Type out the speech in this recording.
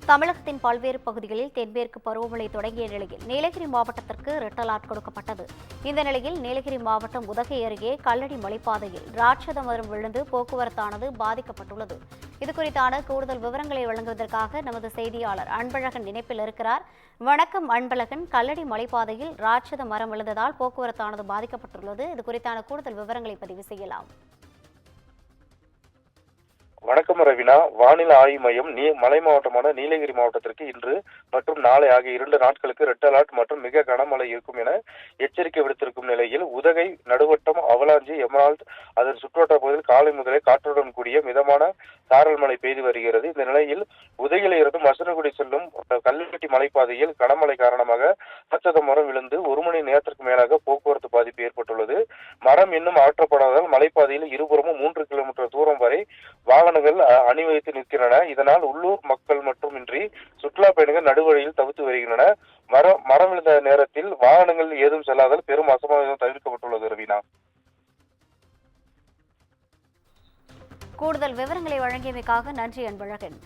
தமிழகத்தின் பல்வேறு பகுதிகளில் தென்மேற்கு பருவமழை தொடங்கிய நிலையில் நீலகிரி மாவட்டத்திற்கு ரெட் அலர்ட் கொடுக்கப்பட்டது. இந்த நிலையில் நீலகிரி மாவட்டம் உதகை அருகே கல்லடி மலைப்பாதையில் ராட்சத மரம் விழுந்து போக்குவரத்தானது பாதிக்கப்பட்டுள்ளது. இதுகுறித்தான கூடுதல் விவரங்களை வழங்குவதற்காக நமது செய்தியாளர் அன்பழகன் இணைப்பில் இருக்கிறார். வணக்கம் அன்பழகன், கல்லடி மலைப்பாதையில் ராட்சத மரம் விழுந்ததால் போக்குவரத்தானது பாதிக்கப்பட்டுள்ளது. இதுகுறித்தான கூடுதல் விவரங்களை பதிவு செய்யலாம். வணக்கம் ரவினா. வானிலை ஆய்வு மையம் மலை மாவட்டமான நீலகிரி மாவட்டத்திற்கு இன்று மற்றும் நாளை ஆகிய 2 நாட்களுக்கு ரெட் அலர்ட் மற்றும் மிக கனமழை இருக்கும் என எச்சரிக்கை விடுத்திருக்கும் நிலையில் உதகை, நடுவட்டம், அவலாஞ்சி, எமரால்ட் அதன் சுற்றுவட்டார பகுதியில் காலை முதலே காற்றுடன் கூடிய மிதமான சாரல் மழை பெய்து வருகிறது. இந்த நிலையில் உதகையில் இருந்து மசனகுடி செல்லும் கல்வெட்டி மலைப்பாதையில் கனமழை காரணமாக ராட்சத மரம் விழுந்து 1 மணி நேரத்திற்கு மேலாக போக்குவரத்து பாதிப்பு ஏற்பட்டுள்ளது. மரம் இன்னும் அகற்றப்படாததால் மலைப்பாதையில் இருபுறமும் 3 கிலோமீட்டர் தூரம் வரை வாகனங்கள் அணிவகுத்து நிற்கின்றன. இதனால் உள்ளூர் மக்கள் மட்டுமின்றி சுற்றுலா பயணிகள் நடுவழியில் தவித்து வருகின்றன. மரம் விழுந்த நேரத்தில் வாகனங்கள் ஏதும் செல்லாதால் பெரும் அசம்பாவிதம் தவிர்க்கப்பட்டுள்ளது. ரவீனா, கூடுதல் விவரங்களை வழங்கியமைக்காக நன்றி அன்பழகன்.